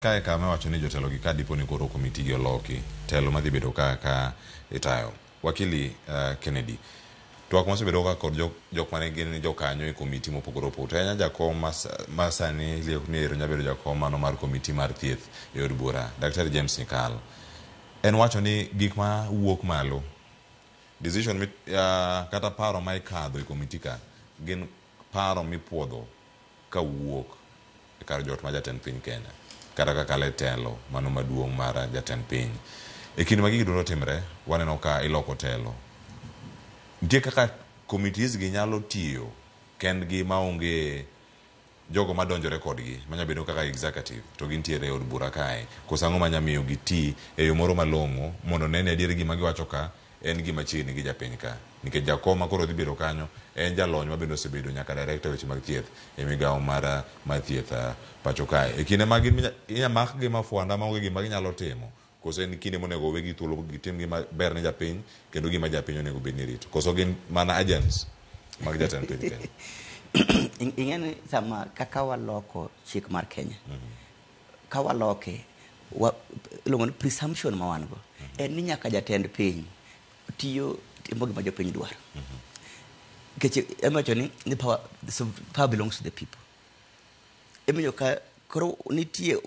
Kae kama wacho ni jotelo gi kadipo ni koro komiti gi oloki telo madhi bedo ka itayo wakili Kennedy twak mosebedo ka kod jok mane gin jokanyo e komiti mopogore opogore anya jakom masani liek ni ero nyabedo jakom mano mar komiti mar thieth e od bura Dr. James Nikal en wacho ni gik ma wuok malo decision kata paro ma ikadho e komiti ka gin paro mipuodho ka wuok e kar jot ma jatend piny Kenya kata kaka le telo mano maduong' mar jatend piny e kinde ma gigi duto timre waneno ka iloko telo nitie kaka committees gi nyalo tiyo kendgi maonge jogo madonjore kodgi manyabedo kaka executive to gintiere e od bura kae kosang'o manyamiyo giti e yo moro malong'o mondo nene adier gima giwacho ka en gima chiegni gi japiny ka nikech jakom makoro dhi bedo kanyo en jalony mabende osebedo nyaka director weche mag thieth e migawo mar thieth pacho kae e kinde ma inyamak gi mafuanda maonge gima ginyalo timo koso en kinde monego owegi thuolo gitim gima ber ne japiny kendo gima japiny onego bed ni rito koso gin mana agents mag jatend piny Kenya. Ing'eni sama kaka waloko chik mar Kenya ka waloke iluongo ni presumption ma wan go en ni nyaka jatend piny tiyo timo gima jopiny dwaro nikech emacho ni power belongs to the people emiyo ka koro nitie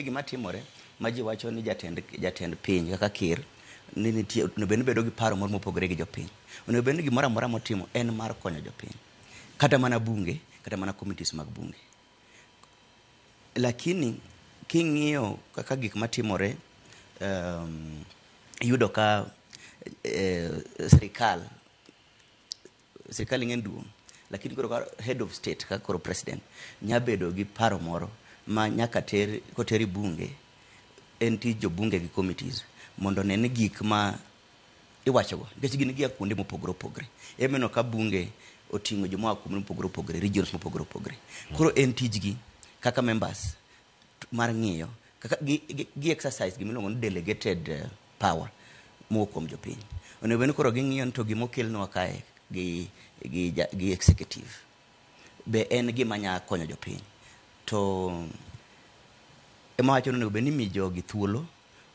gima timore ma ji wacho ni jatend piny kaka ker ni nitie onego bedo gi paro moro mopogore gi jopiny onego bed ni gimoro amora motimo en mar konyo jopiny kata mana bunge kata mana committees mag bunge lakini king'iyo kaka gik matimore yudo ka serikal ing'en duong' lakini koro head of state kaka koro president nyabedo gi paro moro ma nyaka koteri bunge en tij jobunge gi committees mondo ne gik ma iwachogo nikech gin gia kuonde mopogore opogore emeno ka bunge oting'o joma kuonde mopogore opogore regions mopogore opogore koro en tijgi kaka members mar ng'iyo kaka gi exercise gimiluongo ni delegated power mowuok kuom jopiny onego bed ni koro ging'iyo ni to gimokelnwa kae gi executive be en gima nya konyo jopiny to ema wacho ni onego bed ni mi jogi thuolo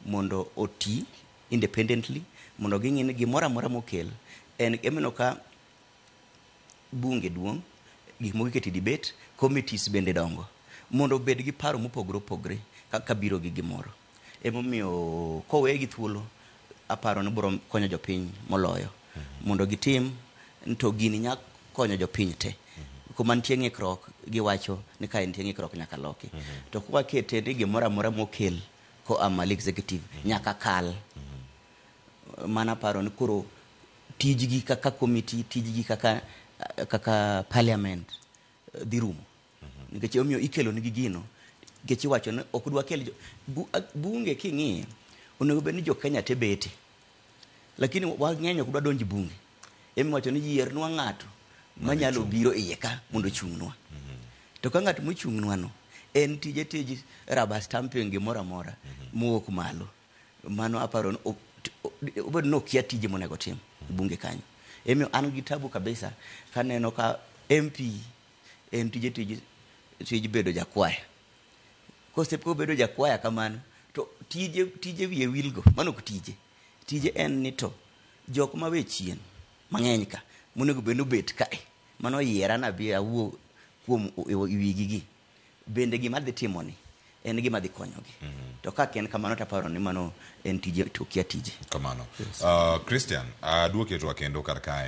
mondo oti independently mondo ging'i ni gimoro amora mokel en emeno ka bunge duong' gik moko ikete debate committees bende dongo mondo bed gi paro mopogore opogore kaka biro gi gimoro emomiyo kowe gi thuolo aparo ni biro konyo jopiny moloyo mondo gitim to gini nya konyo jopiny te kuma nitie ng'ikruok giwacho ni ka nitie ng'ikruok nyaka loki to kwa kete ni gimoro amora mokel ko mal executive nyaka kal mana paro ni koro tijgi kaka committee tijgi kaka parliament dhi rumo nikech omiyo ikelo nigi gino nikech iwacho ni ok dwa kel bunge king'iyo onego bed ni jo Kenya te bete lakini wang'eny ok dwa donji bunge emiwacho ni yiernwa ng'ato manyalo biro iye ka mondo ochung'nwa to ka ng'ato mochung'nwa no en tij rubber stamping gimoro amora mowuok malo mano aparo ni obed no kia tije monego tim bunge kanyo emiyo an gi tabu kabisa kaneno ka MP en tij bedo jakwaya kosepo bedo jakwaya kamano to tije wiye wilgo mano ok tije en ni to jok ma we chien mang'eny ka monego bed nobet kae mano yiera na bi awuo kuom wigi gi bende gima dhi timo ni en gima dhi konyogi to ka ken kamano taparo ni mano en tije to kia tije kamano Christian duoke to kendo kar kae